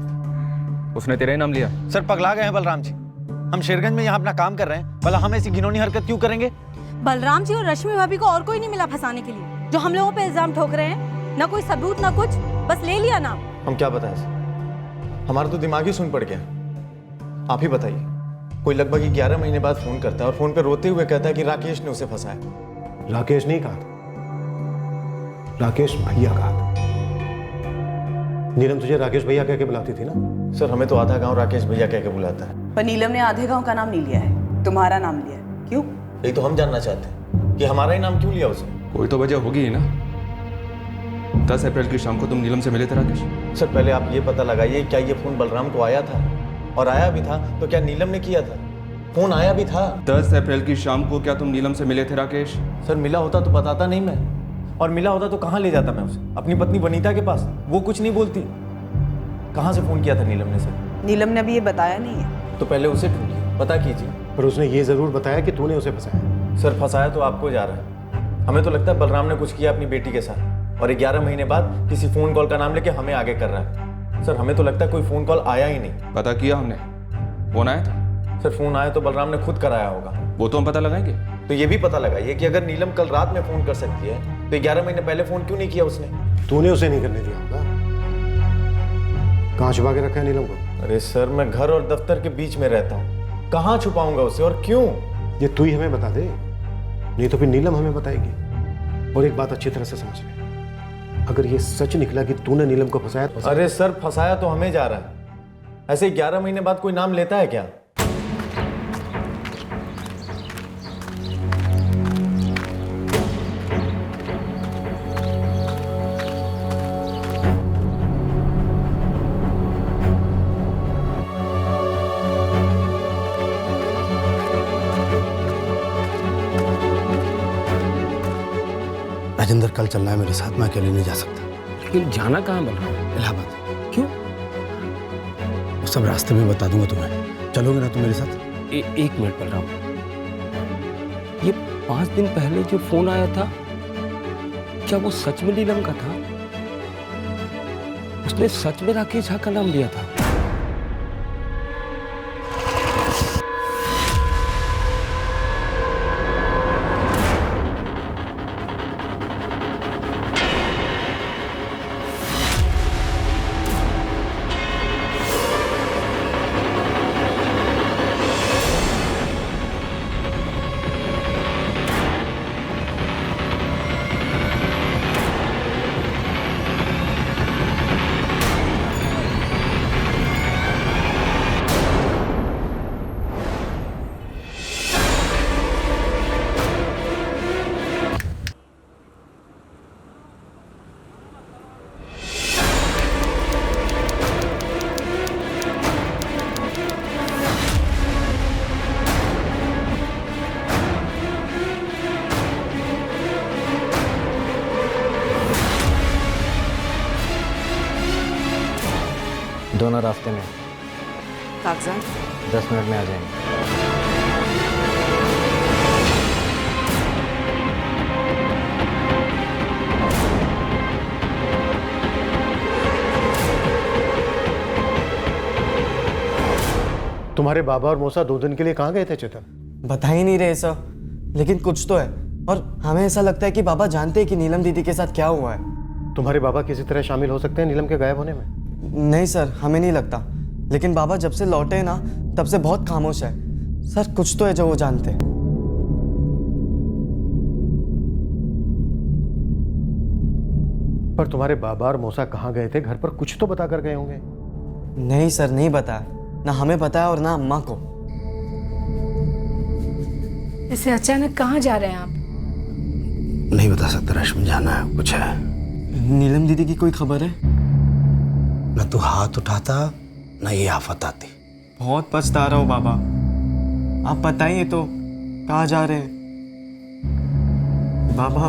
उसने तेरा ही नाम लिया। सर पगला गए हैं बलराम जी, हम शेरगंज में यहाँ अपना काम कर रहे हैं, भला हम ऐसी घिनौनी हरकत क्यों करेंगे? बलराम जी और रश्मि भाभी को और कोई नहीं मिला फंसाने के लिए, जो हम लोगों पे इल्जाम ठोक रहे हैं। ना कोई सबूत ना कुछ, बस ले लिया नाम। हम क्या बताएं सर, हमारा तो दिमाग ही सुन पड़ गया। आप ही बताइए, कोई लगभग 11 महीने बाद फोन करता है और फोन पे रोते हुए कहता है कि राकेश ने उसे फंसाया। राकेश नहीं कहा था, राकेश भैया कहा था। नीलम तुझे राकेश भैया कह के बुलाती थी ना? सर हमें तो आधा गांव राकेश भैया कह के बुलाता है। पर नीलम ने आधे गांव का नाम नहीं लिया है, तुम्हारा नाम लिया है। क्यों? यही तो हम जानना चाहते हैं कि हमारा ही नाम क्यों लिया उसे। कोई तो वजह होगी ही ना। 10 अप्रैल की शाम को तुम नीलम से मिले थे राकेश? सर पहले आप ये पता लगाइए, क्या ये फोन बलराम को आया था, और आया भी था तो क्या नीलम ने किया था? फोन आया भी था। 10 अप्रैल की शाम को क्या तुम नीलम से मिले थे राकेश? सर मिला होता तो बताता नहीं मैं, और मिला होता तो कहाँ ले जाता मैं उसे? अपनी पत्नी वनीता के पास। वो कुछ नहीं बोलती। कहाँ से फोन किया था नीलम ने सर? नीलम ने अभी ये बताया नहीं है। तो पहले उसे ढूंढिए, पता कीजिए। पर उसने ये जरूर बताया कि तूने उसे फंसाया। सर फंसाया तो आपको जा रहा है, हमें तो लगता है बलराम ने कुछ किया अपनी बेटी के साथ, और 11 महीने बाद किसी फोन कॉल का नाम लेके हमें आगे कर रहा है। सर हमें तो लगता है कोई फोन कॉल आया ही नहीं। पता किया हमने, फोन आया था? सर फोन आया तो बलराम ने खुद कराया होगा। वो तो हम पता लगाएंगे। तो ये भी पता लगाइए कि अगर नीलम कल रात में फोन कर सकती है तो 11 महीने पहले फोन क्यों नहीं किया उसने? तूने उसे नहीं करने दिया होगा। कहाँ छुपा के रखा है नीलम को? अरे सर मैं घर और दफ्तर के बीच में रहता हूँ, कहाँ छुपाऊंगा उसे और क्यों? ये तू ही हमें बता दे, नहीं तो फिर नीलम हमें बताएगी। और एक बात अच्छी तरह से समझ ले, अगर ये सच निकला कि तूने नीलम को फंसाया तो अरे सर फंसाया तो हमें जा रहा है, ऐसे 11 महीने बाद कोई नाम लेता है क्या? राजेंद्र कल चलना है मेरे साथ, मैं अकेले नहीं जा सकता। लेकिन जाना कहाँ बलराम? इलाहाबाद। क्यों? वो सब रास्ते में बता दूंगा तुम्हें। चलोगे ना तुम मेरे साथ? एक मिनट बलराम, ये 5 दिन पहले जो फोन आया था, क्या वो सच में नीलम का था? उसने सच में राकेश झा का नाम लिया था? दोनों रास्ते में। कागजात 10 मिनट में आ जाएंगे। तुम्हारे बाबा और मौसा 2 दिन के लिए कहाँ गए थे चेतन? बता ही नहीं रहे सर, लेकिन कुछ तो है। और हमें ऐसा लगता है कि बाबा जानते हैं कि नीलम दीदी के साथ क्या हुआ है। तुम्हारे बाबा किसी तरह शामिल हो सकते हैं नीलम के गायब होने में? नहीं सर, हमें नहीं लगता। लेकिन बाबा जब से लौटे हैं ना, तब से बहुत खामोश है। सर कुछ तो है जो वो जानते हैं। पर तुम्हारे बाबा और मौसा कहाँ गए थे? घर पर कुछ तो बता कर गए होंगे। नहीं सर, नहीं बताया। ना हमें बताया और ना अम्मा को। इसे अचानक कहाँ जा रहे हैं आप? नहीं बता सकता रश्मि, जाना है, कुछ है। नीलम दीदी की कोई खबर है? न तू हाथ उठाता न ये आफत आती। बहुत पछता रहा हूँ बाबा, आप बताइए तो कहाँ जा रहे हैं बाबा?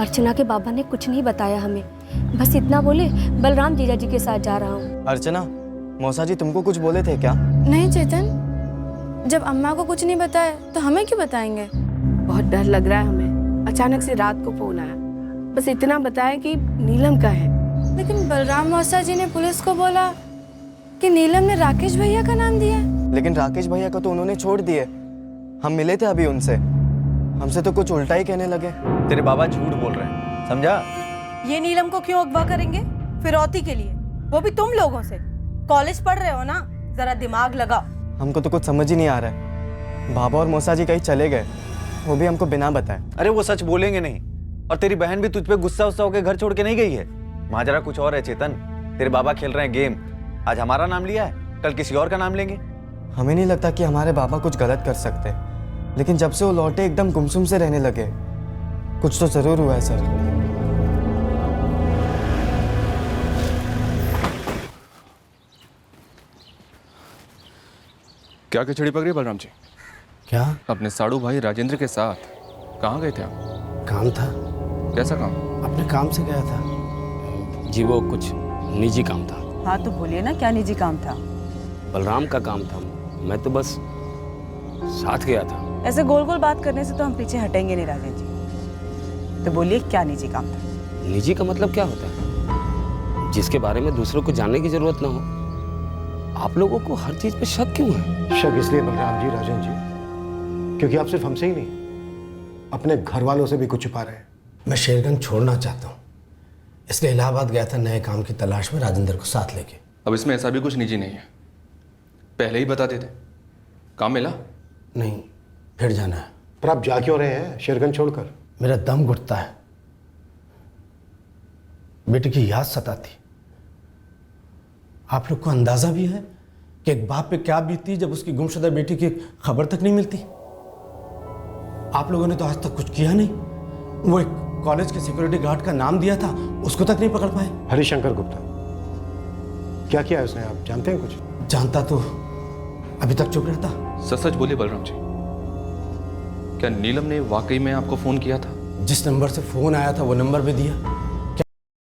अर्चना के बाबा ने कुछ नहीं बताया हमें, बस इतना बोले बलराम जीजा जी के साथ जा रहा हूँ। अर्चना, मौसा जी तुमको कुछ बोले थे क्या? नहीं चेतन, जब अम्मा को कुछ नहीं बताया तो हमें क्यों बताएंगे? बहुत डर लग रहा है हमें। अचानक से रात को फोन आया, बस इतना बताया कि नीलम का है। लेकिन बलराम मौसा जी ने पुलिस को बोला कि नीलम ने राकेश भैया का नाम दिया। लेकिन राकेश भैया को तो उन्होंने छोड़ दिए। हम मिले थे अभी उनसे, हमसे तो कुछ उल्टा ही कहने लगे। तेरे बाबा झूठ बोल रहे हैं, समझा? ये नीलम को क्यों अगवा करेंगे? फिरौती के लिए, वो भी तुम लोगों से। कॉलेज पढ़ रहे हो ना, जरा दिमाग लगाओ। हमको तो कुछ समझ ही नहीं आ रहा है। बाबा और मौसा जी कहीं चले गए, वो भी हमको बिना बताए। अरे वो सच बोलेंगे नहीं। और तेरी बहन भी तुझ पे गुस्सा होकर घर छोड़ के नहीं गई है। माजरा कुछ और है चेतन। तेरे बाबा खेल रहे हैं गेम। आज हमारा नाम लिया है, कल किसी और का नाम लेंगे। हमें नहीं लगता कि हमारे बाबा कुछ गलत कर सकते, लेकिन जब से वो लौटे एकदम गुमसुम से रहने लगे। कुछ तो जरूर हुआ है सर। क्या खिचड़ी पक रही बलराम जी? क्या? अपने साड़ू भाई राजेंद्र के साथ कहाँ गए थे आप? काम था। कैसा काम? अपने काम से गया था। जी वो कुछ निजी काम था। हाँ तो बोलिए ना, क्या निजी काम था? बलराम का काम था, मैं तो बस साथ गया था। ऐसे गोल गोल बात करने से तो हम पीछे हटेंगे नहीं राजेंद्र जी। तो बोलिए क्या निजी काम था? निजी का मतलब क्या होता है? जिसके बारे में दूसरों को जानने की जरूरत ना हो। आप लोगों को हर चीज पे शक क्यों है? शक इसलिए बलराम जी, राजन जी, क्योंकि आप सिर्फ हमसे ही नहीं, अपने घर वालों से भी कुछ छुपा रहे हैं। मैं शेरगंज छोड़ना चाहता हूँ, इसलिए इलाहाबाद गया था नए काम की तलाश में, राजेंद्र को साथ लेके। अब इसमें ऐसा भी कुछ निजी नहीं है, पहले ही बता देते। काम मिला? नहीं, फिर जाना है। पर आप जा क्यों रहे हैं शेरगंज छोड़कर? मेरा दम घुटता है, बेटे की याद सताती। आप लोग को अंदाजा भी है कि एक बाप पे क्या बीतती जब उसकी गुमशुदा बेटी की खबर तक नहीं मिलती? आप लोगों ने तो आज तक कुछ किया नहीं। वो एक कॉलेज के सिक्योरिटी गार्ड का नाम दिया था, उसको तक नहीं पकड़ पाए। हरिशंकर गुप्ता, क्या किया उसने, आप जानते हैं कुछ? जानता तो अभी तक चुप रहता। सच सच बोलिए बलराम जी, क्या नीलम ने वाकई में आपको फोन किया था? जिस नंबर से फ़ोन आया था वो नंबर भी दिया,